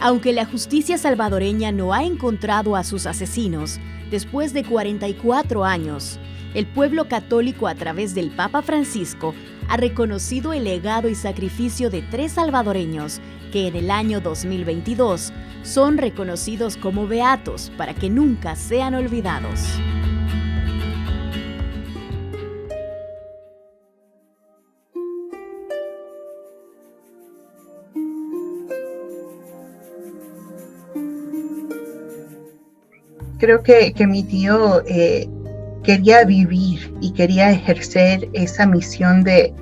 Aunque la justicia salvadoreña no ha encontrado a sus asesinos, después de 44 años, el pueblo católico a través del Papa Francisco ha reconocido el legado y sacrificio de 3 salvadoreños que en el año 2022 son reconocidos como beatos para que nunca sean olvidados. Creo que mi tío quería vivir y quería ejercer esa misión de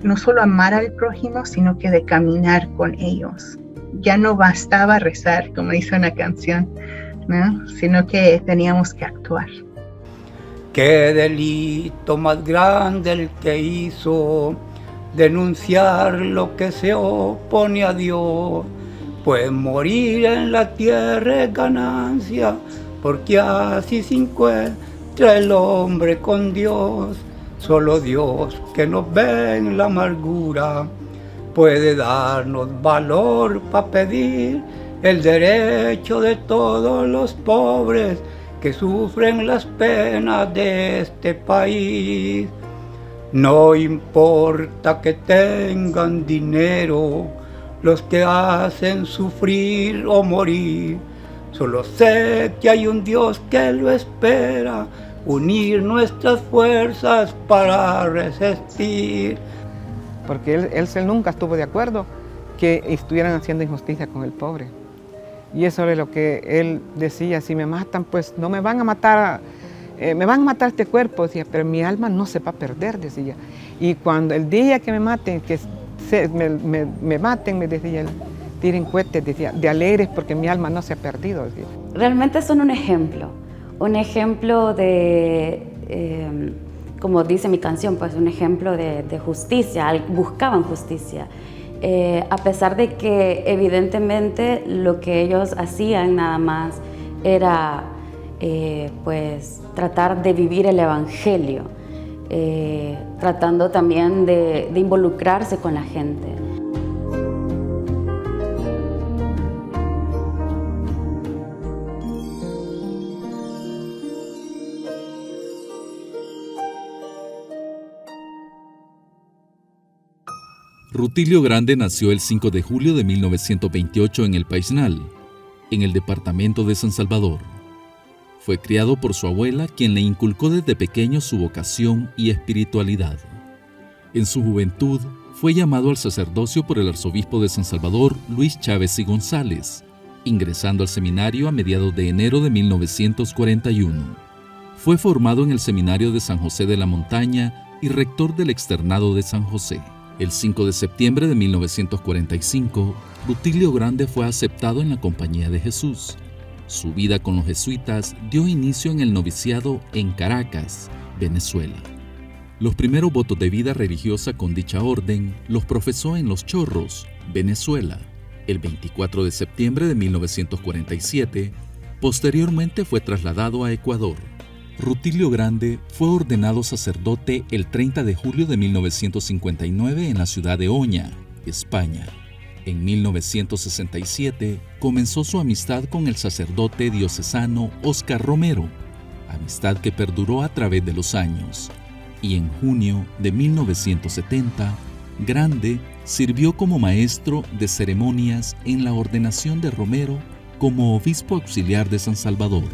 no solo amar al prójimo, sino que de caminar con ellos. Ya no bastaba rezar, como dice una canción, ¿no? Sino que teníamos que actuar. Qué delito más grande el que hizo, denunciar lo que se opone a Dios. Pues morir en la tierra es ganancia, porque así se encuentra el hombre con Dios. Solo Dios, que nos ve en la amargura, puede darnos valor para pedir el derecho de todos los pobres que sufren las penas de este país. No importa que tengan dinero los que hacen sufrir o morir, solo sé que hay un Dios que lo espera, unir nuestras fuerzas para resistir. Porque él nunca estuvo de acuerdo que estuvieran haciendo injusticia con el pobre. Y eso es lo que él decía: si me matan, pues no me van a matar, me van a matar este cuerpo, decía, pero mi alma no se va a perder, decía. Y cuando el día que me maten, que me maten, me decía él, tiren cohetes, decía, de alegres porque mi alma no se ha perdido, decía. Realmente son un ejemplo de, como dice mi canción, pues un ejemplo de justicia, buscaban justicia. A pesar de que evidentemente lo que ellos hacían nada más era pues tratar de vivir el evangelio, tratando también de involucrarse con la gente. Rutilio Grande nació el 5 de julio de 1928 en el Paisnal, en el departamento de San Salvador. Fue criado por su abuela, quien le inculcó desde pequeño su vocación y espiritualidad. En su juventud, fue llamado al sacerdocio por el arzobispo de San Salvador, Luis Chávez y González, ingresando al seminario a mediados de enero de 1941. Fue formado en el seminario de San José de la Montaña y rector del externado de San José. El 5 de septiembre de 1945, Rutilio Grande fue aceptado en la Compañía de Jesús. Su vida con los jesuitas dio inicio en el noviciado en Caracas, Venezuela. Los primeros votos de vida religiosa con dicha orden los profesó en Los Chorros, Venezuela, el 24 de septiembre de 1947. Posteriormente fue trasladado a Ecuador. Rutilio Grande fue ordenado sacerdote el 30 de julio de 1959 en la ciudad de Oña, España. En 1967 comenzó su amistad con el sacerdote diocesano Óscar Romero, amistad que perduró a través de los años. Y en junio de 1970, Grande sirvió como maestro de ceremonias en la ordenación de Romero como obispo auxiliar de San Salvador.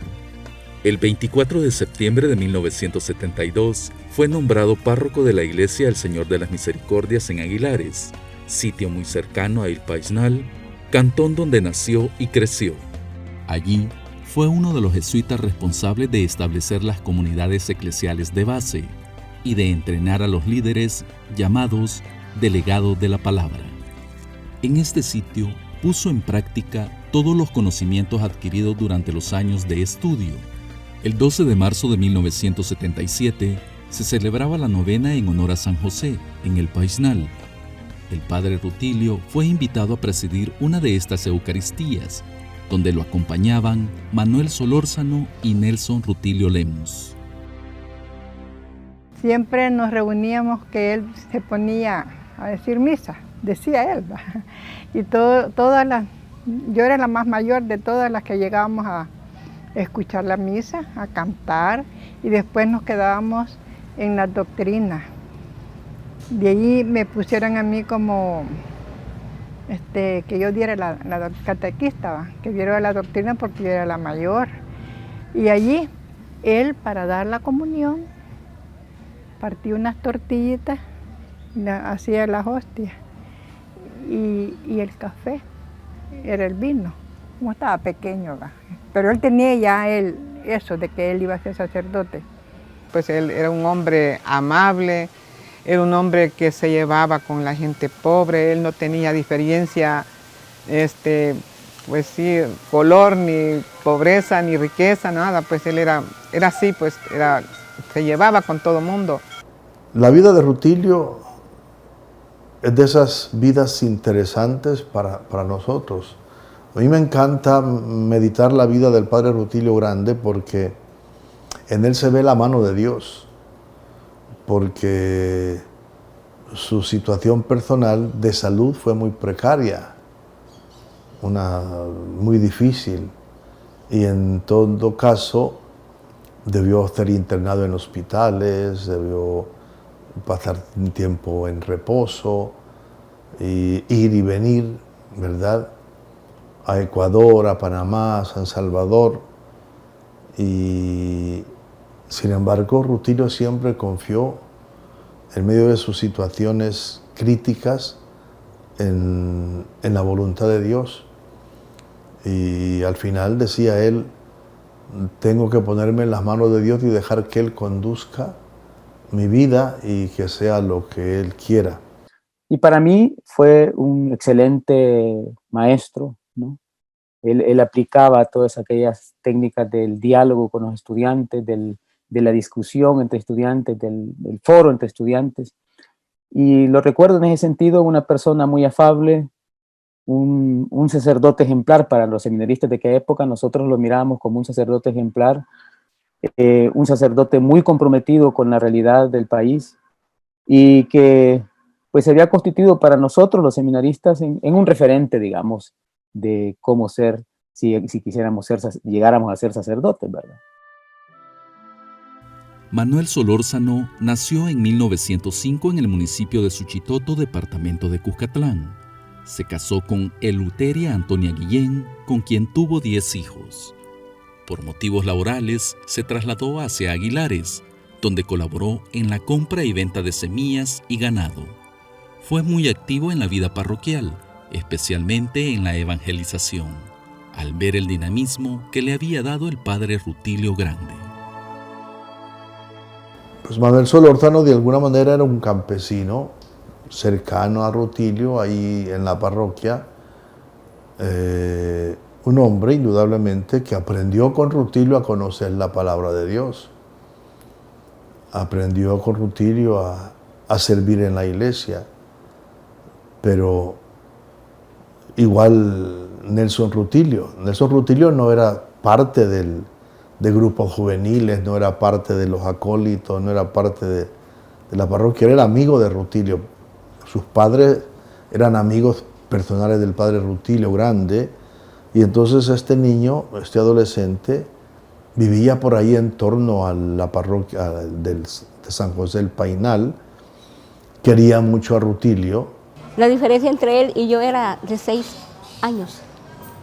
El 24 de septiembre de 1972 fue nombrado párroco de la Iglesia El Señor de las Misericordias en Aguilares, sitio muy cercano a El Paisnal, cantón donde nació y creció. Allí fue uno de los jesuitas responsables de establecer las comunidades eclesiales de base y de entrenar a los líderes llamados delegados de la palabra. En este sitio puso en práctica todos los conocimientos adquiridos durante los años de estudio. El 12 de marzo de 1977 se celebraba la novena en honor a San José, en El Paisnal. El padre Rutilio fue invitado a presidir una de estas Eucaristías, donde lo acompañaban Manuel Solórzano y Nelson Rutilio Lemus. Siempre nos reuníamos que él se ponía a decir misa, decía él, y todas Yo era la más mayor de todas las que llegábamos a escuchar la misa, a cantar, y después nos quedábamos en las doctrinas. De ahí me pusieron a mí como que yo diera la catequista, que diera la doctrina porque yo era la mayor. Y allí él, para dar la comunión, partía unas tortillitas, hacía las hostias y el café, era el vino. Como estaba pequeño, ¿va? Pero él tenía ya eso de que él iba a ser sacerdote. Pues él era un hombre amable, era un hombre que se llevaba con la gente pobre, él no tenía diferencia, pues sí, color, ni pobreza, ni riqueza, nada, pues él era así, pues se llevaba con todo el mundo. La vida de Rutilio es de esas vidas interesantes para nosotros. A mí me encanta meditar la vida del padre Rutilio Grande porque en él se ve la mano de Dios, porque su situación personal de salud fue muy precaria, muy difícil, y en todo caso debió ser internado en hospitales, debió pasar un tiempo en reposo, y ir y venir, ¿verdad?, a Ecuador, a Panamá, a San Salvador. Y sin embargo, Rutilio siempre confió, en medio de sus situaciones críticas, en la voluntad de Dios. Y al final decía él, tengo que ponerme en las manos de Dios y dejar que Él conduzca mi vida y que sea lo que Él quiera. Y para mí fue un excelente maestro, ¿no? Él aplicaba todas aquellas técnicas del diálogo con los estudiantes, de la discusión entre estudiantes, del foro entre estudiantes. Y lo recuerdo en ese sentido, una persona muy afable, un sacerdote ejemplar para los seminaristas de aquella época. Nosotros lo mirábamos como un sacerdote ejemplar, un sacerdote muy comprometido con la realidad del país y que pues se había constituido para nosotros los seminaristas en un referente, digamos, de cómo ser, si llegáramos a ser sacerdotes, ¿verdad? Manuel Solórzano nació en 1905 en el municipio de Suchitoto, departamento de Cuscatlán. Se casó con Eleuteria Antonia Guillén, con quien tuvo 10 hijos. Por motivos laborales, se trasladó hacia Aguilares, donde colaboró en la compra y venta de semillas y ganado. Fue muy activo en la vida parroquial, especialmente en la evangelización, al ver el dinamismo que le había dado el padre Rutilio Grande. Pues Manuel Solórzano de alguna manera era un campesino cercano a Rutilio, ahí en la parroquia, un hombre indudablemente que aprendió con Rutilio a conocer la palabra de Dios, aprendió con Rutilio a servir en la iglesia, pero igual Nelson Rutilio no era parte de grupos juveniles, no era parte de los acólitos, no era parte de la parroquia, era amigo de Rutilio. Sus padres eran amigos personales del padre Rutilio Grande, y entonces este niño, este adolescente, vivía por ahí en torno a la parroquia de San José del Painal, quería mucho a Rutilio. La diferencia entre él y yo era de 6 años.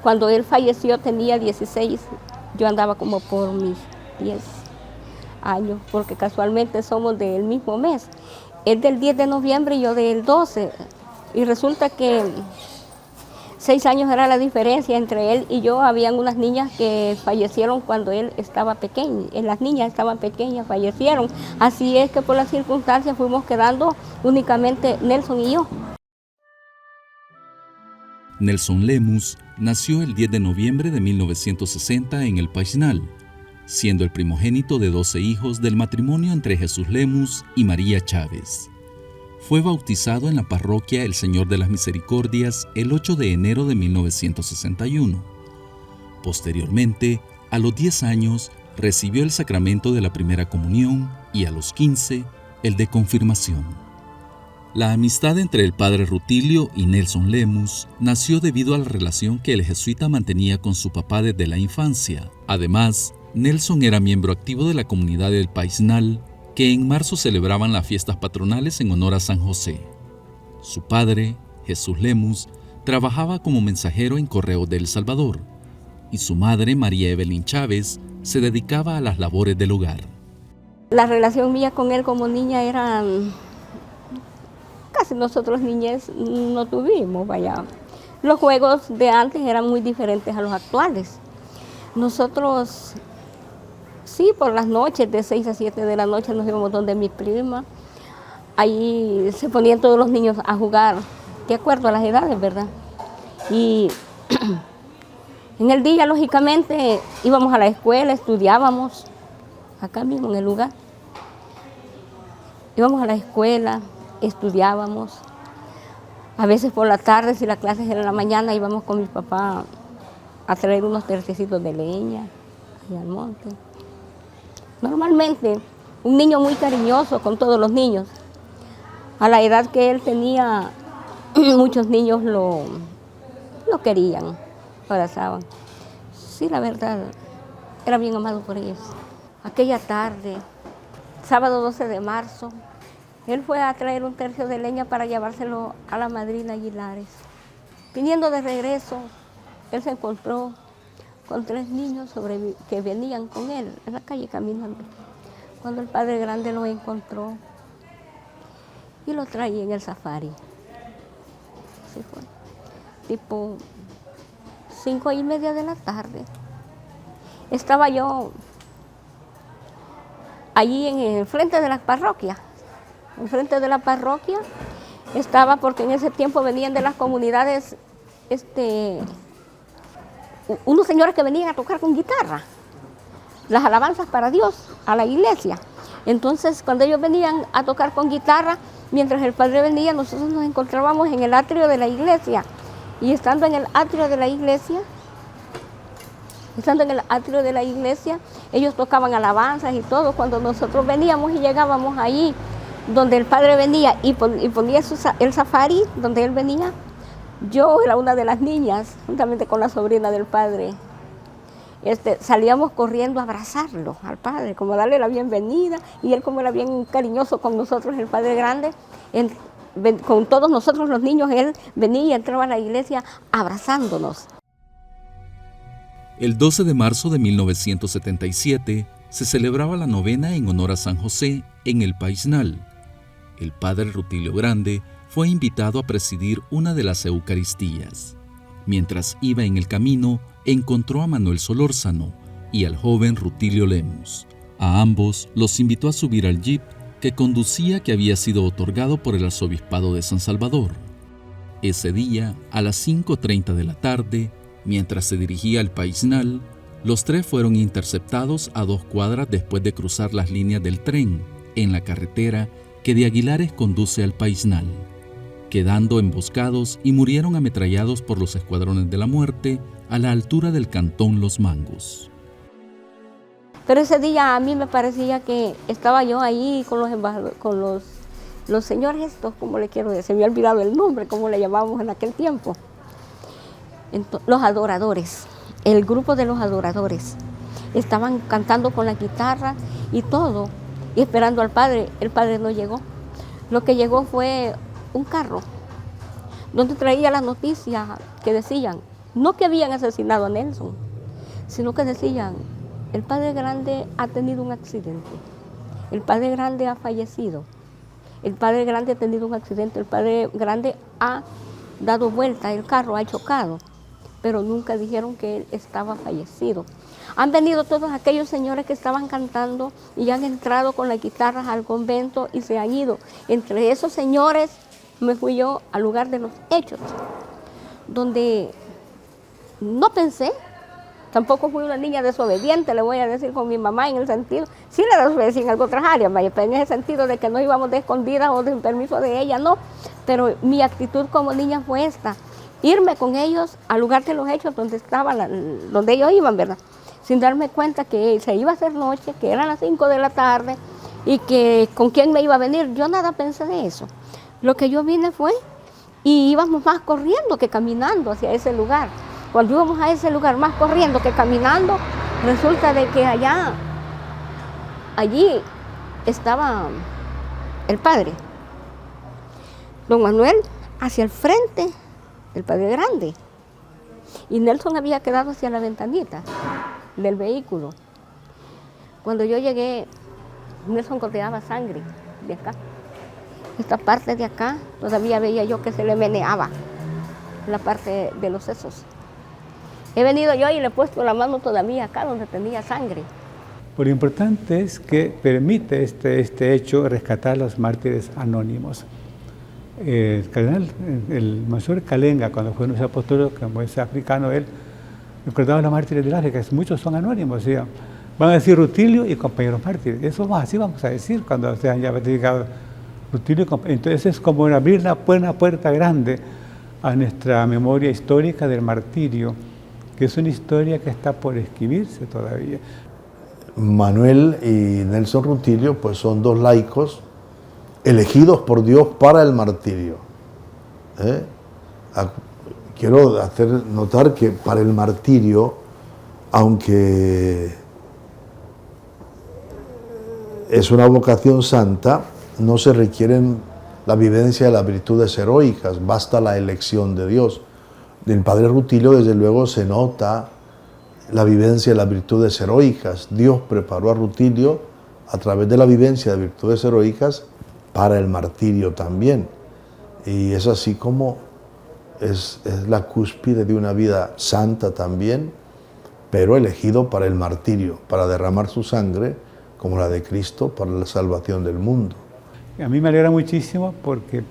Cuando él falleció tenía 16, yo andaba como por mis 10 años, porque casualmente somos del mismo mes. Él del 10 de noviembre y yo del 12. Y resulta que 6 años era la diferencia entre él y yo. Habían unas niñas que fallecieron cuando él estaba pequeño. Las niñas estaban pequeñas, fallecieron. Así es que por las circunstancias fuimos quedando únicamente Nelson y yo. Nelson Lemus nació el 10 de noviembre de 1960 en el Paisnal, siendo el primogénito de 12 hijos del matrimonio entre Jesús Lemus y María Chávez. Fue bautizado en la parroquia El Señor de las Misericordias el 8 de enero de 1961. Posteriormente, a los 10 años, recibió el sacramento de la primera comunión y a los 15, el de confirmación. La amistad entre el padre Rutilio y Nelson Lemus nació debido a la relación que el jesuita mantenía con su papá desde la infancia. Además, Nelson era miembro activo de la comunidad del Paisnal, que en marzo celebraban las fiestas patronales en honor a San José. Su padre, Jesús Lemus, trabajaba como mensajero en Correos de El Salvador, y su madre, María Evelyn Chávez, se dedicaba a las labores del hogar. La relación mía con él como niña era... Casi nosotros niñez no tuvimos, vaya. Los juegos de antes eran muy diferentes a los actuales. Nosotros, sí, por las noches, de 6 a 7 de la noche nos íbamos donde mi prima. Ahí se ponían todos los niños a jugar, de acuerdo a las edades, ¿verdad? Y en el día, lógicamente, íbamos a la escuela, estudiábamos, acá mismo en el lugar. Íbamos a la escuela, estudiábamos. A veces por la tarde, si las clases eran en la mañana, íbamos con mi papá a traer unos tercios de leña allá al monte. Normalmente, un niño muy cariñoso con todos los niños. A la edad que él tenía, muchos niños lo querían, lo abrazaban. Sí, la verdad, era bien amado por ellos. Aquella tarde, sábado 12 de marzo, él fue a traer un tercio de leña para llevárselo a la madrina Aguilares. Viniendo de regreso, él se encontró con 3 niños que venían con él en la calle caminando. Cuando el padre grande lo encontró y lo traía en el safari. Así fue. Tipo 5:30 de la tarde. Estaba yo allí en el frente de la parroquia. Enfrente de la parroquia estaba, porque en ese tiempo venían de las comunidades unos señores que venían a tocar con guitarra las alabanzas para Dios a la iglesia. Entonces, cuando ellos venían a tocar con guitarra, mientras el padre venía, nosotros nos encontrábamos en el atrio de la iglesia. Y estando en el atrio de la iglesia, ellos tocaban alabanzas y todo. Cuando nosotros veníamos y llegábamos ahí, donde el padre venía y ponía el safari, donde él venía, yo era una de las niñas, juntamente con la sobrina del padre. Salíamos corriendo a abrazarlo al padre, como darle la bienvenida, y él, como era bien cariñoso con nosotros, el padre grande, con todos nosotros los niños, él venía y entraba a la iglesia abrazándonos. El 12 de marzo de 1977 se celebraba la novena en honor a San José en el Paisnal. El padre Rutilio Grande fue invitado a presidir una de las Eucaristías. Mientras iba en el camino, encontró a Manuel Solórzano y al joven Rutilio Lemus. A ambos los invitó a subir al jeep que conducía, que había sido otorgado por el arzobispado de San Salvador. Ese día, a las 5:30 de la tarde, mientras se dirigía al Paisnal, los 3 fueron interceptados a 2 cuadras después de cruzar las líneas del tren en la carretera que de Aguilares conduce al Paisnal, quedando emboscados y murieron ametrallados por los escuadrones de la muerte a la altura del cantón Los Mangos. Pero ese día a mí me parecía que estaba yo ahí con los señores estos, como le quiero decir, se me ha olvidado el nombre, como le llamábamos en aquel tiempo. Los adoradores, el grupo de los adoradores, estaban cantando con la guitarra y todo, y esperando al padre. El padre no llegó. Lo que llegó fue un carro donde traía la noticia que decían, no que habían asesinado a Nelson, sino que decían, el padre grande ha tenido un accidente, el padre grande ha fallecido, el padre grande ha tenido un accidente, el padre grande ha dado vuelta, el carro ha chocado, pero nunca dijeron que él estaba fallecido. Han venido todos aquellos señores que estaban cantando y han entrado con las guitarras al convento y se han ido. Entre esos señores me fui yo al lugar de los hechos, donde no pensé, tampoco fui una niña desobediente, le voy a decir con mi mamá, en el sentido, sí le desobedecí en otras áreas, pero en ese sentido de que no íbamos de escondida o sin permiso de ella, no. Pero mi actitud como niña fue esta, irme con ellos al lugar de los hechos donde ellos iban, ¿verdad? Sin darme cuenta que se iba a hacer noche, que eran las 5 de la tarde y que con quién me iba a venir. Yo nada pensé de eso. Lo que yo vine fue, y íbamos más corriendo que caminando hacia ese lugar. Cuando íbamos a ese lugar más corriendo que caminando, resulta de que allí estaba el padre, don Manuel, hacia el frente del padre grande. Y Nelson había quedado hacia la ventanita del vehículo. Cuando yo llegué, Nelson goteaba sangre de acá. Esta parte de acá, todavía veía yo que se le meneaba la parte de los sesos. He venido yo y le he puesto la mano todavía acá donde tenía sangre. Lo importante es que permite este hecho rescatar a los mártires anónimos. El cardenal, el Monsignor Kalenga, cuando fue nuestro apóstol, como es africano, él recordaba a los mártires del África, muchos son anónimos, ¿sí? Van a decir Rutilio y compañeros mártires, eso así vamos a decir cuando sean ya beatificados Rutilio. Entonces es como abrir una puerta grande a nuestra memoria histórica del martirio, que es una historia que está por escribirse todavía. Manuel y Nelson Rutilio pues son dos laicos elegidos por Dios para el martirio. Quiero hacer notar que para el martirio, aunque es una vocación santa, no se requieren la vivencia de las virtudes heroicas, basta la elección de Dios. Del padre Rutilio, desde luego, se nota la vivencia de las virtudes heroicas. Dios preparó a Rutilio a través de la vivencia de virtudes heroicas para el martirio también. Y es así como es la cúspide de una vida santa también, pero elegido para el martirio, para derramar su sangre, como la de Cristo, para la salvación del mundo. A mí me alegra muchísimo porque,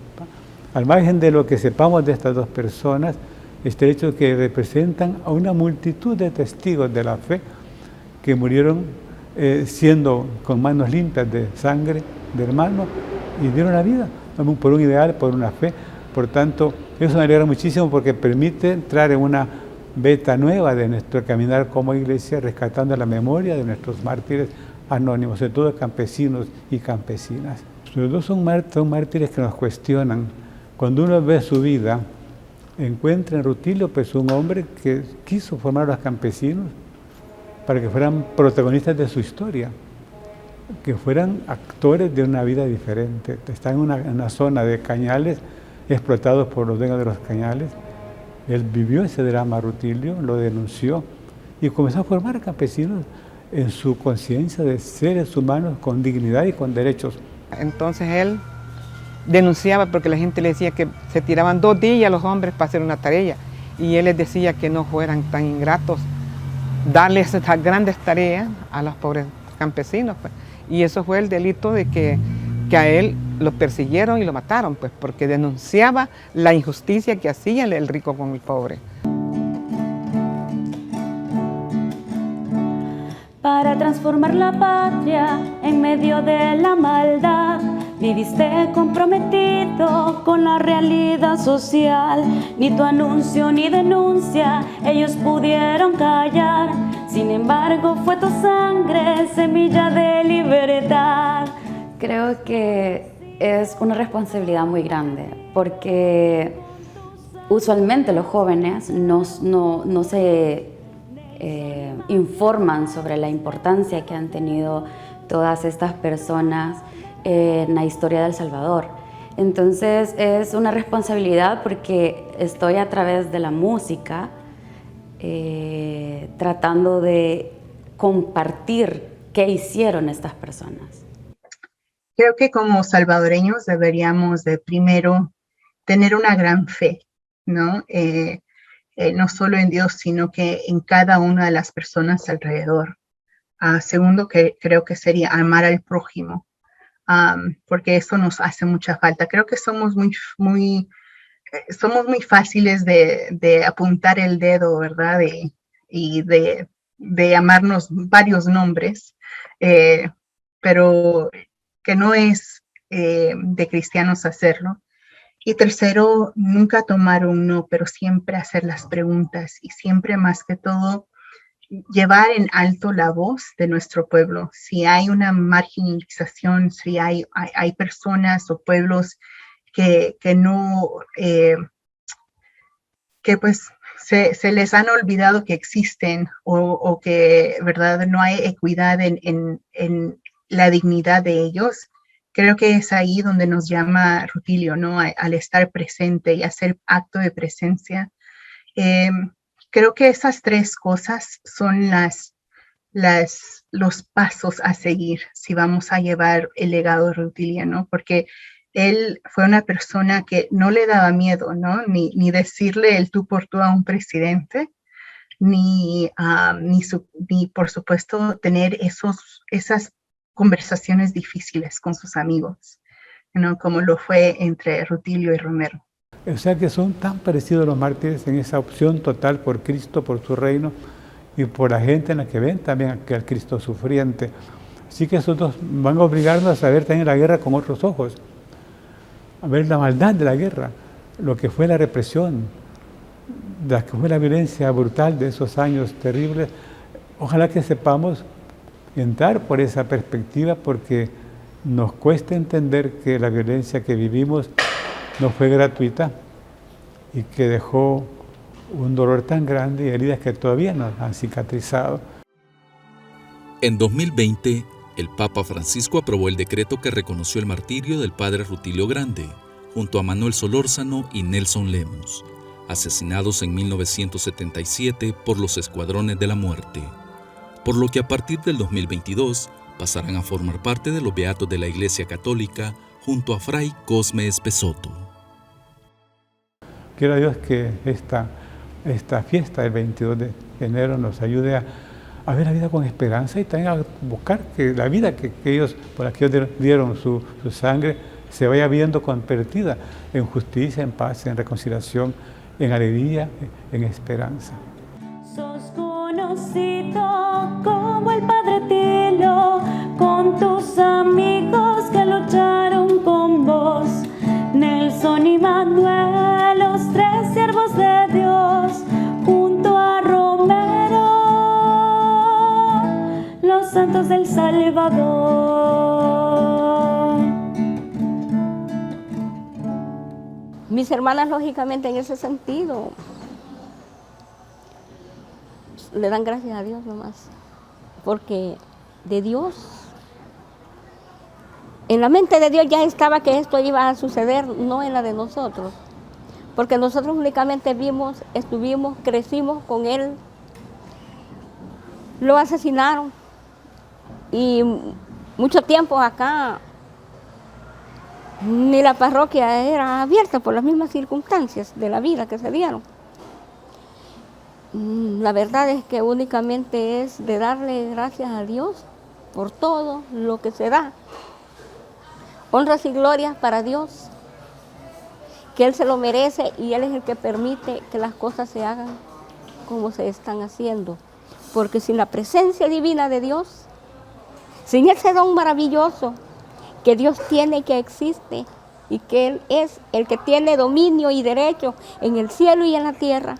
al margen de lo que sepamos de estas dos personas, este hecho que representan a una multitud de testigos de la fe que murieron siendo con manos limpias de sangre de hermanos y dieron la vida por un ideal, por una fe. Por tanto, eso me alegra muchísimo porque permite entrar en una beta nueva de nuestro caminar como iglesia, rescatando la memoria de nuestros mártires anónimos, sobre todo campesinos y campesinas. Los dos son mártires que nos cuestionan. Cuando uno ve su vida, encuentra en Rutilio pues un hombre que quiso formar a los campesinos para que fueran protagonistas de su historia, que fueran actores de una vida diferente. Está en una zona de cañales, explotados por los dueños de los cañales. Él vivió ese drama, Rutilio, lo denunció y comenzó a formar campesinos en su conciencia de seres humanos con dignidad y con derechos. Entonces él denunciaba porque la gente le decía que se tiraban 2 días los hombres para hacer una tarea y él les decía que no fueran tan ingratos, darles estas grandes tareas a los pobres campesinos, pues. Y eso fue el delito de que a él lo persiguieron y lo mataron, pues, porque denunciaba la injusticia que hacía el rico con el pobre. Para transformar la patria en medio de la maldad, viviste comprometido con la realidad social. Ni tu anuncio ni denuncia ellos pudieron callar. Sin embargo, fue tu sangre semilla de libertad. Creo que es una responsabilidad muy grande porque usualmente los jóvenes no se informan sobre la importancia que han tenido todas estas personas en la historia de El Salvador. Entonces es una responsabilidad porque estoy a través de la música tratando de compartir qué hicieron estas personas. Creo que como salvadoreños deberíamos de primero tener una gran fe, ¿no? No solo en Dios, sino que en cada una de las personas alrededor. Segundo, que creo que sería amar al prójimo, porque eso nos hace mucha falta. Creo que somos muy fáciles de apuntar el dedo, ¿verdad? Y de llamarnos varios nombres, pero que no es de cristianos hacerlo. Y tercero, nunca tomar un no, pero siempre hacer las preguntas y siempre, más que todo, llevar en alto la voz de nuestro pueblo. Si hay una marginalización, si hay personas o pueblos que no, que pues se les han olvidado que existen o que, ¿verdad?, no hay equidad en la dignidad de ellos. Creo que es ahí donde nos llama Rutilio, ¿no? Al estar presente y hacer acto de presencia. Creo que esas tres cosas son los pasos a seguir si vamos a llevar el legado rutiliano, porque él fue una persona que no le daba miedo, ¿no? Ni decirle el tú por tú a un presidente, ni por supuesto tener esas conversaciones difíciles con sus amigos, ¿no? Como lo fue entre Rutilio y Romero. O sea que son tan parecidos los mártires en esa opción total por Cristo, por su reino y por la gente en la que ven también al Cristo sufriente. Así que esos dos van a obligarnos a ver también la guerra con otros ojos, a ver la maldad de la guerra, lo que fue la represión, la que fue la violencia brutal de esos años terribles. Ojalá que sepamos entrar por esa perspectiva, porque nos cuesta entender que la violencia que vivimos no fue gratuita y que dejó un dolor tan grande y heridas que todavía no han cicatrizado. En 2020, el Papa Francisco aprobó el decreto que reconoció el martirio del padre Rutilio Grande, junto a Manuel Solórzano y Nelson Lemus, asesinados en 1977 por los Escuadrones de la Muerte, por lo que a partir del 2022 pasarán a formar parte de los beatos de la Iglesia Católica junto a Fray Cosme Espesotto. Quiero a Dios que esta fiesta del 22 de enero nos ayude a ver la vida con esperanza y también a buscar que la vida que ellos, por la que ellos dieron su sangre, se vaya viendo convertida en justicia, en paz, en reconciliación, en alegría, en esperanza. Sos conocido como el Padre Tilo, con tus amigos que lucharon con vos, Nelson y Manuel, los tres siervos de Dios, junto a Romero, los santos del Salvador. Mis hermanas, lógicamente, en ese sentido, le dan gracias a Dios nomás, porque de Dios, en la mente de Dios ya estaba que esto iba a suceder, no en la de nosotros, porque nosotros únicamente vimos, estuvimos, crecimos con él, lo asesinaron y mucho tiempo acá ni la parroquia era abierta por las mismas circunstancias de la vida que se dieron. La verdad es que únicamente es de darle gracias a Dios por todo lo que se da. Honras y glorias para Dios, que Él se lo merece y Él es el que permite que las cosas se hagan como se están haciendo. Porque sin la presencia divina de Dios, sin ese don maravilloso que Dios tiene y que existe, y que Él es el que tiene dominio y derecho en el cielo y en la tierra,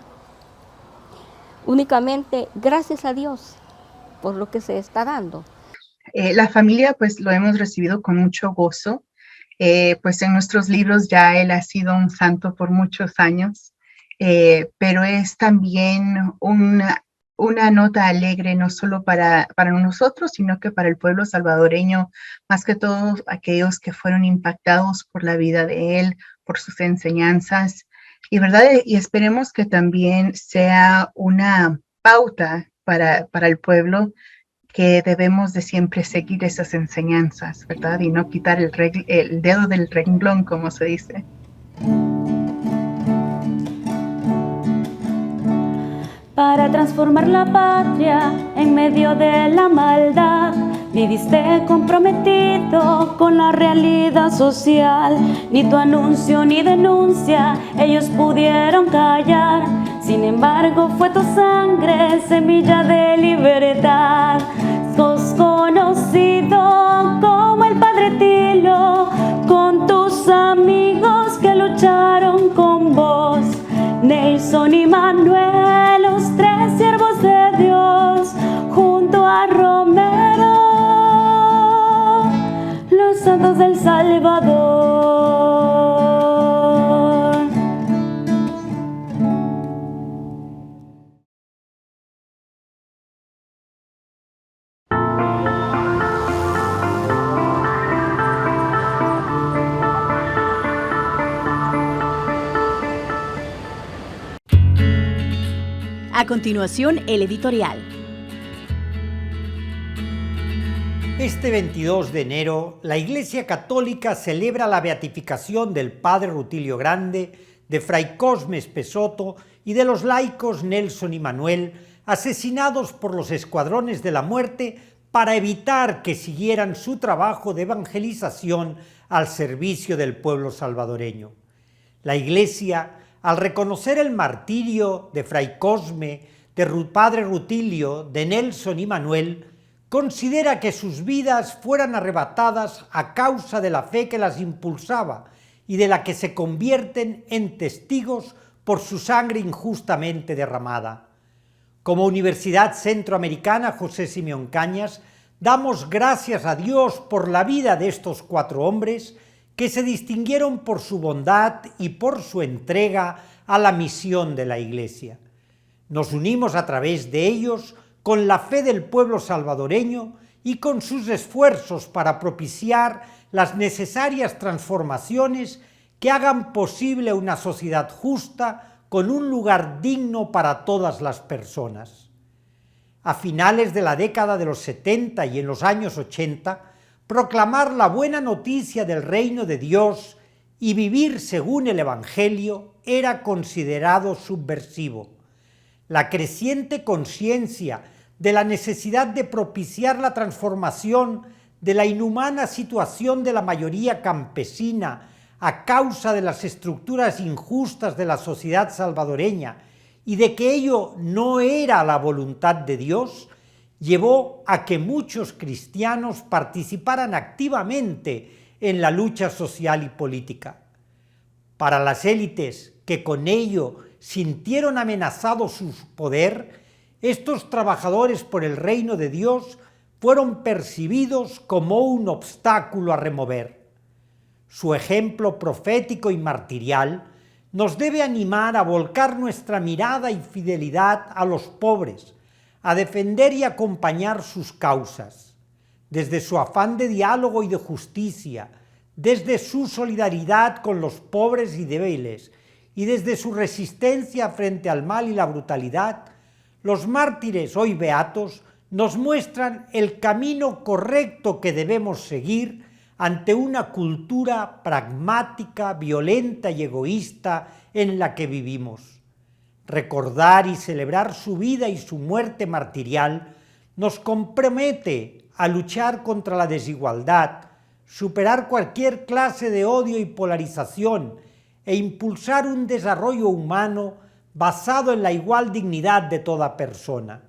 únicamente gracias a Dios por lo que se está dando. La familia pues lo hemos recibido con mucho gozo, pues en nuestros libros ya él ha sido un santo por muchos años, pero es también una nota alegre no solo para nosotros, sino que para el pueblo salvadoreño, más que todos aquellos que fueron impactados por la vida de él, por sus enseñanzas, y verdad, y esperemos que también sea una pauta para el pueblo, que debemos de siempre seguir esas enseñanzas, ¿verdad? Y no quitar el dedo del renglón, como se dice. Para transformar la patria en medio de la maldad, viviste comprometido con la realidad social. Ni tu anuncio ni denuncia ellos pudieron callar. Sin embargo, fue tu sangre semilla de libertad. Sos conocido como el Padre Tilo, con tus amigos que lucharon con vos, Nelson y Manuel, los tres siervos de Dios, junto a Romero, los santos del Salvador. continuación, el editorial. Este 22 de enero, la Iglesia Católica celebra la beatificación del Padre Rutilio Grande, de Fray Cosme Espesotto y de los laicos Nelson y Manuel, asesinados por los escuadrones de la muerte para evitar que siguieran su trabajo de evangelización al servicio del pueblo salvadoreño. La Iglesia, al reconocer el martirio de Fray Cosme, de Padre Rutilio, de Nelson y Manuel, considera que sus vidas fueran arrebatadas a causa de la fe que las impulsaba y de la que se convierten en testigos por su sangre injustamente derramada. Como Universidad Centroamericana José Simeón Cañas, damos gracias a Dios por la vida de estos 4 hombres que se distinguieron por su bondad y por su entrega a la misión de la Iglesia. Nos unimos a través de ellos con la fe del pueblo salvadoreño y con sus esfuerzos para propiciar las necesarias transformaciones que hagan posible una sociedad justa con un lugar digno para todas las personas. A finales de la década de los 70 y en los años 80, proclamar la buena noticia del reino de Dios y vivir según el Evangelio era considerado subversivo. La creciente conciencia de la necesidad de propiciar la transformación de la inhumana situación de la mayoría campesina a causa de las estructuras injustas de la sociedad salvadoreña y de que ello no era la voluntad de Dios, llevó a que muchos cristianos participaran activamente en la lucha social y política. Para las élites que con ello sintieron amenazado su poder, estos trabajadores por el reino de Dios fueron percibidos como un obstáculo a remover. Su ejemplo profético y martirial nos debe animar a volcar nuestra mirada y fidelidad a los pobres, a defender y acompañar sus causas. Desde su afán de diálogo y de justicia, desde su solidaridad con los pobres y débiles, y desde su resistencia frente al mal y la brutalidad, los mártires hoy beatos nos muestran el camino correcto que debemos seguir ante una cultura pragmática, violenta y egoísta en la que vivimos. Recordar y celebrar su vida y su muerte martirial nos compromete a luchar contra la desigualdad, superar cualquier clase de odio y polarización e impulsar un desarrollo humano basado en la igual dignidad de toda persona.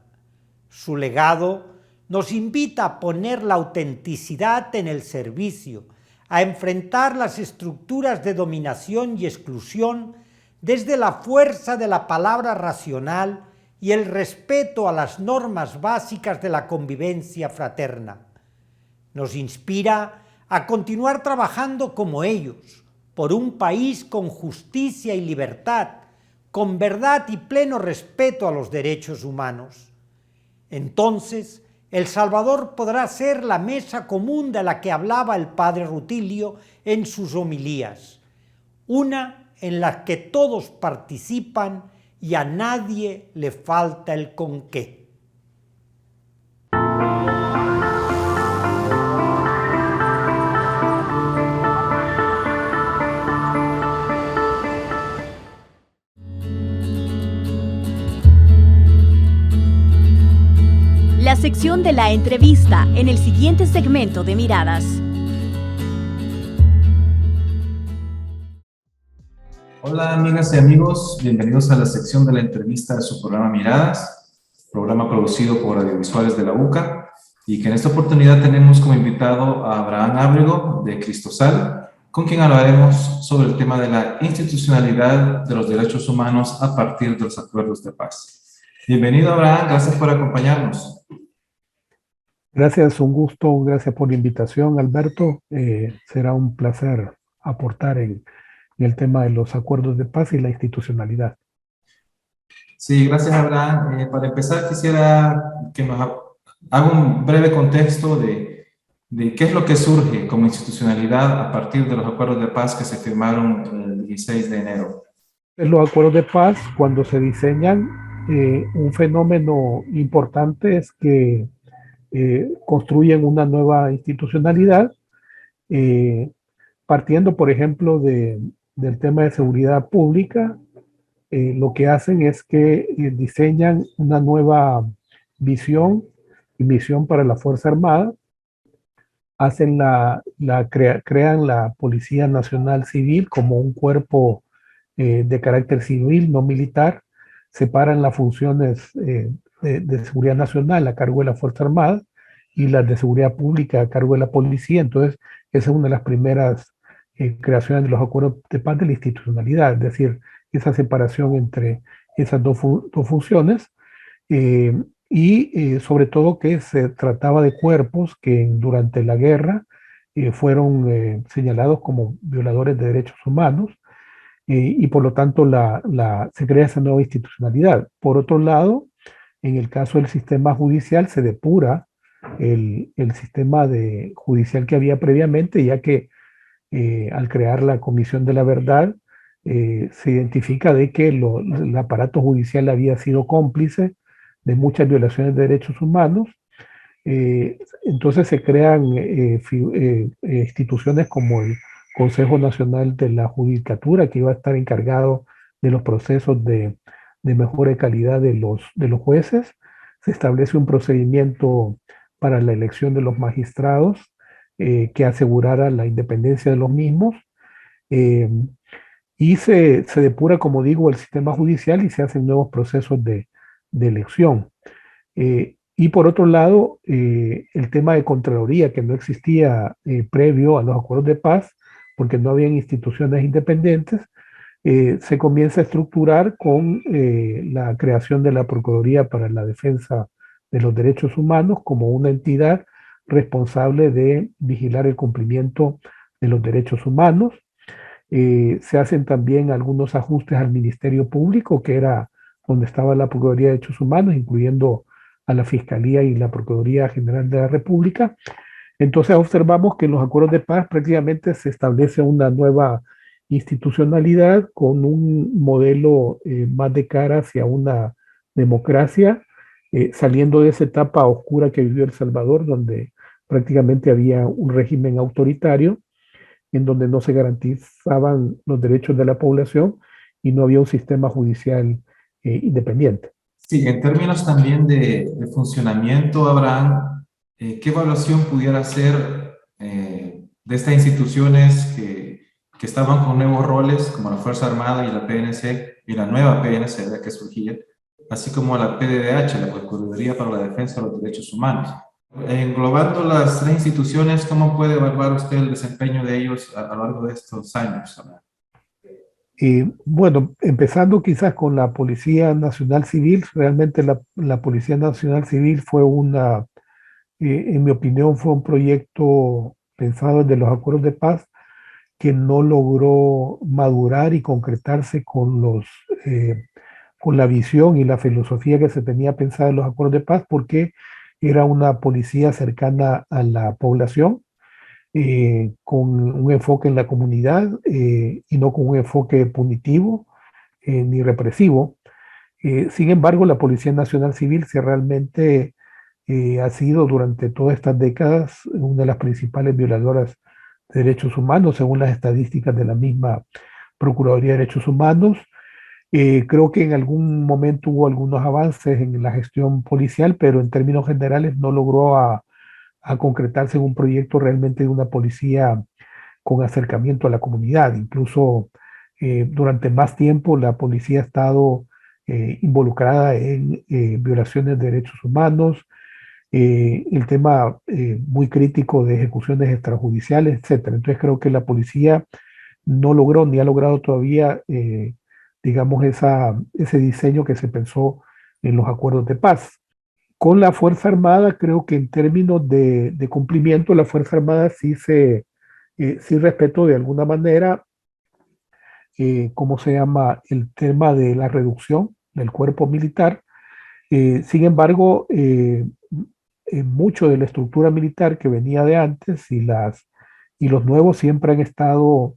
Su legado nos invita a poner la autenticidad en el servicio, a enfrentar las estructuras de dominación y exclusión desde la fuerza de la palabra racional y el respeto a las normas básicas de la convivencia fraterna. Nos inspira a continuar trabajando como ellos, por un país con justicia y libertad, con verdad y pleno respeto a los derechos humanos. Entonces, El Salvador podrá ser la mesa común de la que hablaba el padre Rutilio en sus homilías, una en la que todos participan y a nadie le falta el con qué. La sección de la entrevista en el siguiente segmento de Miradas. Hola amigas y amigos, bienvenidos a la sección de la entrevista de su programa Miradas, programa producido por Audiovisuales de la UCA, y que en esta oportunidad tenemos como invitado a Abraham Ábrego de Cristosal, con quien hablaremos sobre el tema de la institucionalidad de los derechos humanos a partir de los acuerdos de paz. Bienvenido Abraham, gracias por acompañarnos. Gracias, un gusto, gracias por la invitación, Alberto. Será un placer aportar en el tema de los acuerdos de paz y la institucionalidad. Sí, gracias Abraham. Para empezar quisiera que nos haga un breve contexto de qué es lo que surge como institucionalidad a partir de los acuerdos de paz que se firmaron el 16 de enero. Los acuerdos de paz, cuando se diseñan, un fenómeno importante es que construyen una nueva institucionalidad, partiendo, por ejemplo, del tema de seguridad pública. Lo que hacen es que diseñan una nueva visión y misión para la Fuerza Armada, hacen crean la Policía Nacional Civil como un cuerpo de carácter civil, no militar, separan las funciones de seguridad nacional a cargo de la Fuerza Armada y las de seguridad pública a cargo de la policía. Entonces, esa es una de las primeras creaciones de los acuerdos de paz de la institucionalidad, es decir, esa separación entre esas dos funciones. Sobre todo que se trataba de cuerpos que durante la guerra fueron señalados como violadores de derechos humanos, y por lo tanto se crea esa nueva institucionalidad. Por otro lado, en el caso del sistema judicial se depura el sistema judicial que había previamente, ya que al crear la Comisión de la Verdad se identifica de que el aparato judicial había sido cómplice de muchas violaciones de derechos humanos. Entonces se crean instituciones como el Consejo Nacional de la Judicatura, que iba a estar encargado de los procesos de mejora de calidad de los jueces. Se establece un procedimiento para la elección de los magistrados que asegurara la independencia de los mismos. Y se depura, como digo, el sistema judicial y se hacen nuevos procesos de elección. Y por otro lado, el tema de Contraloría, que no existía previo a los acuerdos de paz, porque no habían instituciones independientes, se comienza a estructurar con la creación de la Procuraduría para la Defensa de los Derechos Humanos como una entidad responsable de vigilar el cumplimiento de los derechos humanos. Se hacen también algunos ajustes al Ministerio Público, que era donde estaba la Procuraduría de Derechos Humanos, incluyendo a la Fiscalía y la Procuraduría General de la República. Entonces observamos que en los acuerdos de paz prácticamente se establece una nueva institucionalidad con un modelo más de cara hacia una democracia, saliendo de esa etapa oscura que vivió El Salvador, donde prácticamente había un régimen autoritario, en donde no se garantizaban los derechos de la población y no había un sistema judicial independiente. Sí, en términos también de funcionamiento, Abraham, ¿qué evaluación pudiera hacer de estas instituciones que estaban con nuevos roles, como la Fuerza Armada y la PNC, y la nueva PNC que surgía, así como la PDDH, la Procuraduría para la Defensa de los Derechos Humanos? Englobando las tres instituciones, ¿cómo puede evaluar usted el desempeño de ellos a lo largo de estos años, Abraham? Bueno, empezando quizás con la Policía Nacional Civil, realmente la Policía Nacional Civil fue en mi opinión, fue un proyecto pensado desde los acuerdos de paz que no logró madurar y concretarse con la visión y la filosofía que se tenía pensada en los acuerdos de paz, porque era una policía cercana a la población, con un enfoque en la comunidad y no con un enfoque punitivo ni represivo. Sin embargo, la Policía Nacional Civil realmente ha sido durante todas estas décadas una de las principales violadoras de derechos humanos, según las estadísticas de la misma Procuraduría de Derechos Humanos. Creo que en algún momento hubo algunos avances en la gestión policial, pero en términos generales no logró a concretarse en un proyecto realmente de una policía con acercamiento a la comunidad. Incluso durante más tiempo la policía ha estado involucrada en violaciones de derechos humanos, el tema muy crítico de ejecuciones extrajudiciales, etc. Entonces creo que la policía no logró ni ha logrado todavía, digamos, ese diseño que se pensó en los acuerdos de paz. Con la Fuerza Armada, creo que en términos de cumplimiento, la Fuerza Armada sí respetó de alguna manera, ¿cómo se llama?, el tema de la reducción del cuerpo militar. Sin embargo, mucho de la estructura militar que venía de antes y los nuevos siempre han estado,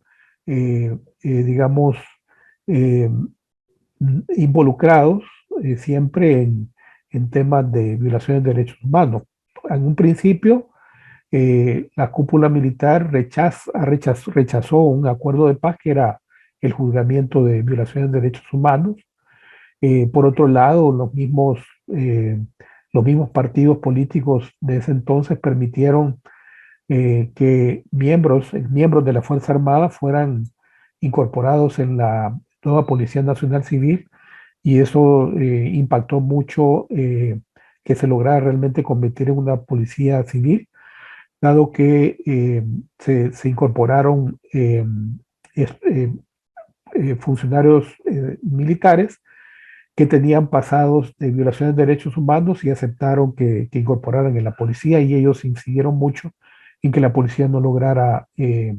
digamos, involucrados siempre en temas de violaciones de derechos humanos. En un principio, la cúpula militar rechazó un acuerdo de paz que era el juzgamiento de violaciones de derechos humanos. Por otro lado, los mismos partidos políticos de ese entonces permitieron que miembros de la Fuerza Armada fueran incorporados en la nueva Policía Nacional Civil, y eso impactó mucho que se lograra realmente convertir en una policía civil, dado que se incorporaron funcionarios militares que tenían pasados de violaciones de derechos humanos y aceptaron que incorporaran en la policía, y ellos incidieron mucho en que la policía no lograra ser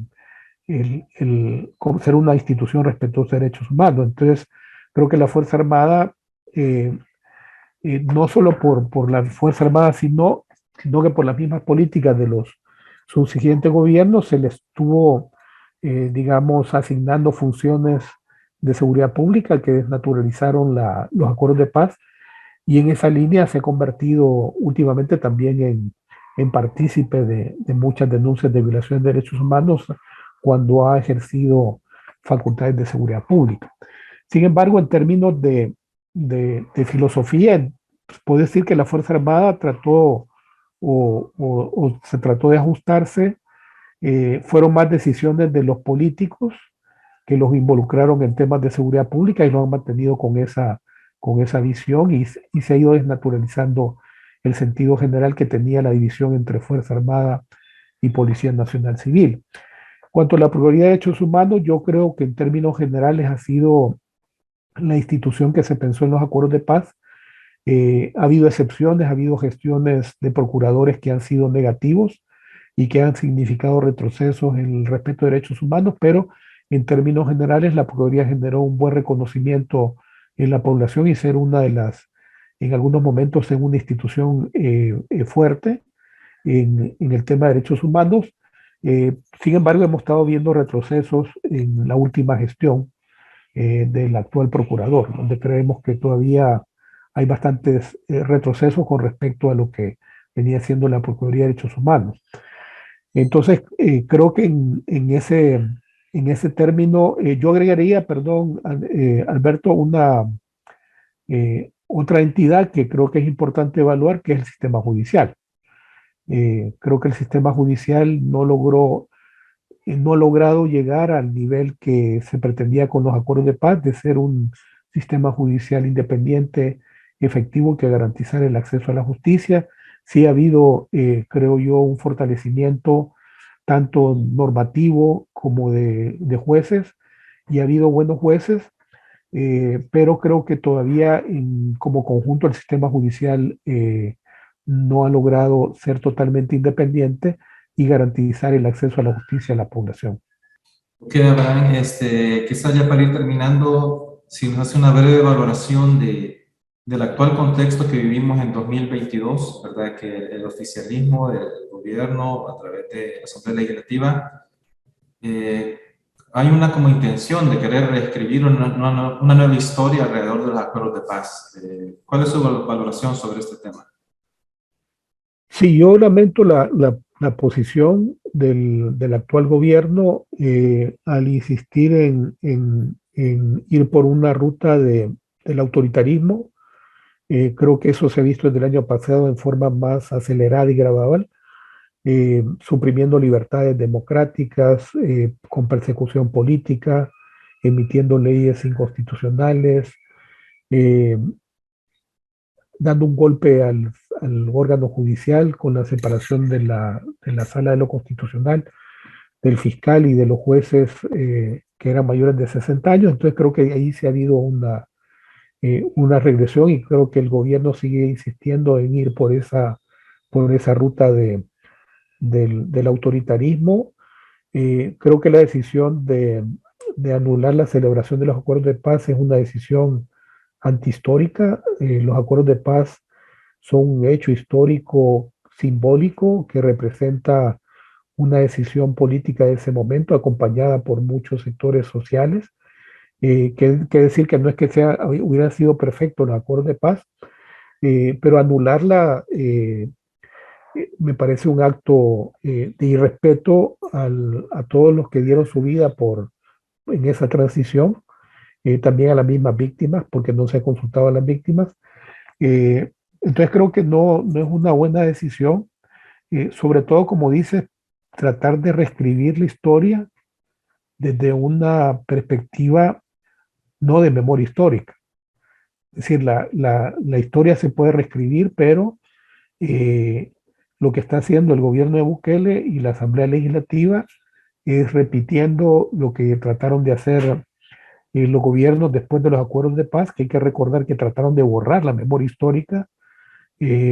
una institución respetuosa de derechos humanos. Entonces, creo que la Fuerza Armada, no solo por la Fuerza Armada, sino que por las mismas políticas de los subsiguientes gobiernos, se les estuvo, digamos, asignando funciones de seguridad pública que desnaturalizaron los acuerdos de paz, y en esa línea se ha convertido últimamente también en partícipe de muchas denuncias de violaciones de derechos humanos cuando ha ejercido facultades de seguridad pública. Sin embargo, en términos de filosofía, pues, puedo decir que la Fuerza Armada trató o se trató de ajustarse. Fueron más decisiones de los políticos que los involucraron en temas de seguridad pública, y lo han mantenido con esa visión, y se ha ido desnaturalizando el sentido general que tenía la división entre Fuerza Armada y Policía Nacional Civil. Cuanto a la Procuraduría de Derechos Humanos, yo creo que en términos generales ha sido la institución que se pensó en los acuerdos de paz. Ha habido excepciones, ha habido gestiones de procuradores que han sido negativos y que han significado retrocesos en el respeto de derechos humanos, pero en términos generales la Procuraduría generó un buen reconocimiento en la población, y ser una de las, en algunos momentos, en una institución fuerte en el tema de derechos humanos. Sin embargo, hemos estado viendo retrocesos en la última gestión del actual procurador, donde creemos que todavía hay bastantes retrocesos con respecto a lo que venía siendo la Procuraduría de Derechos Humanos. Entonces, creo que en ese término, yo agregaría, perdón, Alberto, otra entidad que creo que es importante evaluar, que es el sistema judicial. Creo que el sistema judicial no ha logrado llegar al nivel que se pretendía con los acuerdos de paz, de ser un sistema judicial independiente, efectivo, que garantizara el acceso a la justicia. Sí ha habido, creo yo, un fortalecimiento tanto normativo como de jueces, y ha habido buenos jueces, pero creo que todavía como conjunto el sistema judicial no ha logrado ser totalmente independiente y garantizar el acceso a la justicia a la población. Ok, Abraham, quizás ya para ir terminando, si nos hace una breve valoración del actual contexto que vivimos en 2022, ¿verdad? Que el oficialismo del gobierno, a través de la Asamblea Legislativa, hay una como intención de querer reescribir una nueva historia alrededor de los acuerdos de paz. ¿Cuál es su valoración sobre este tema? Sí, yo lamento la posición del actual gobierno al insistir en ir por una ruta del autoritarismo. Creo que eso se ha visto desde el año pasado en forma más acelerada y gradual, suprimiendo libertades democráticas, con persecución política, emitiendo leyes inconstitucionales, dando un golpe al órgano judicial con la separación de la Sala de lo Constitucional, del fiscal y de los jueces que eran mayores de 60 años. Entonces creo que ahí se ha habido una regresión, y creo que el gobierno sigue insistiendo en ir por esa ruta del autoritarismo. Creo que la decisión de anular la celebración de los acuerdos de paz es una decisión antihistórica. Los acuerdos de paz son un hecho histórico simbólico que representa una decisión política de ese momento, acompañada por muchos sectores sociales, que decir que no es que hubiera sido perfecto los acuerdos de paz, pero anularla me parece un acto de irrespeto a todos los que dieron su vida en esa transición, también a las mismas víctimas, porque no se ha consultado a las víctimas. Entonces creo que no es una buena decisión, sobre todo, como dices, tratar de reescribir la historia desde una perspectiva no de memoria histórica. Es decir, la historia se puede reescribir, pero lo que está haciendo el gobierno de Bukele y la Asamblea Legislativa es repitiendo lo que trataron de hacer los gobiernos después de los acuerdos de paz, que hay que recordar que trataron de borrar la memoria histórica,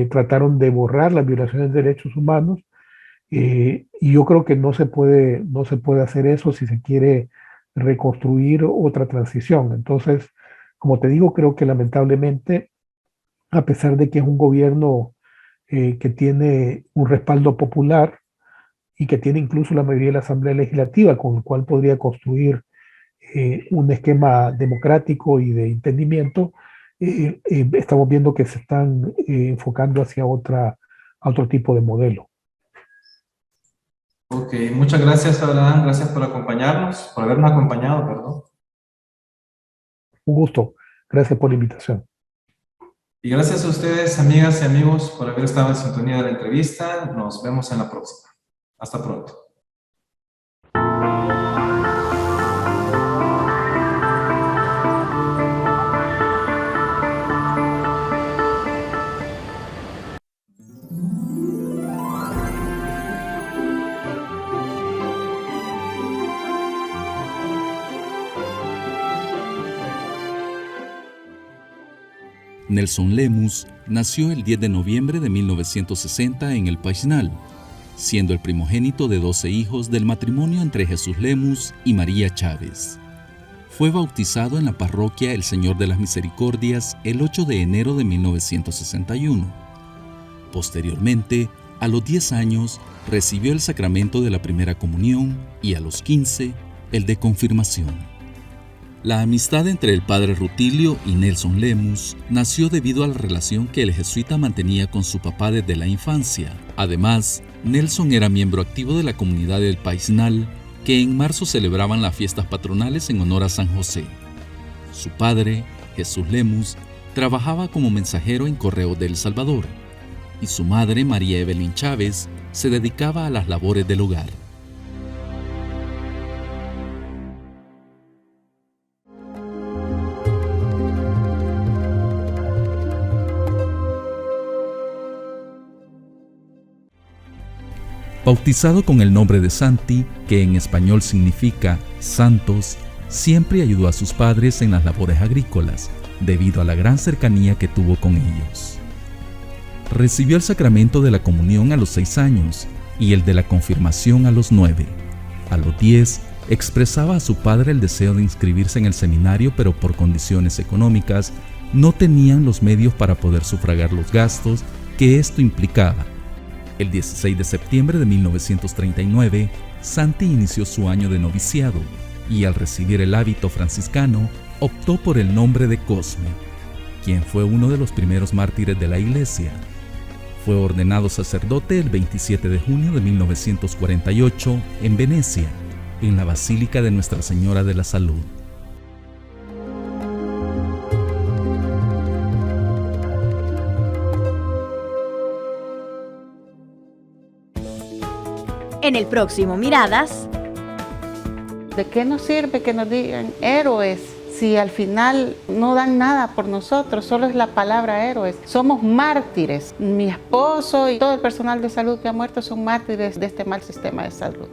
trataron de borrar las violaciones de derechos humanos, y yo creo que no se puede hacer eso si se quiere reconstruir otra transición. Entonces, como te digo, creo que lamentablemente, a pesar de que es un gobierno que tiene un respaldo popular y que tiene incluso la mayoría de la Asamblea Legislativa, con el cual podría construir un esquema democrático y de entendimiento, estamos viendo que se están enfocando hacia otro tipo de modelo. Ok, muchas gracias, Abraham, gracias por acompañarnos, por habernos acompañado, perdón. Un gusto, gracias por la invitación. Y gracias a ustedes, amigas y amigos, por haber estado en sintonía de la entrevista. Nos vemos en la próxima. Hasta pronto. Nelson Lemus nació el 10 de noviembre de 1960 en el Paisnal, siendo el primogénito de 12 hijos del matrimonio entre Jesús Lemus y María Chávez. Fue bautizado en la parroquia El Señor de las Misericordias el 8 de enero de 1961. Posteriormente, a los 10 años, recibió el sacramento de la primera comunión y a los 15, el de confirmación. La amistad entre el padre Rutilio y Nelson Lemus nació debido a la relación que el jesuita mantenía con su papá desde la infancia. Además, Nelson era miembro activo de la comunidad del Paisnal, que en marzo celebraban las fiestas patronales en honor a San José. Su padre, Jesús Lemus, trabajaba como mensajero en Correos de El Salvador, y su madre, María Evelyn Chávez, se dedicaba a las labores del hogar. Bautizado con el nombre de Santi, que en español significa santos, siempre ayudó a sus padres en las labores agrícolas, debido a la gran cercanía que tuvo con ellos. Recibió el sacramento de la comunión a los 6 años y el de la confirmación a los 9. A los 10, expresaba a su padre el deseo de inscribirse en el seminario, pero por condiciones económicas no tenían los medios para poder sufragar los gastos que esto implicaba. El 16 de septiembre de 1939, Santi inició su año de noviciado y al recibir el hábito franciscano, optó por el nombre de Cosme, quien fue uno de los primeros mártires de la Iglesia. Fue ordenado sacerdote el 27 de junio de 1948 en Venecia, en la Basílica de Nuestra Señora de la Salud. En el próximo Miradas. ¿De qué nos sirve que nos digan héroes si al final no dan nada por nosotros? Solo es la palabra héroes. Somos mártires. Mi esposo y todo el personal de salud que ha muerto son mártires de este mal sistema de salud.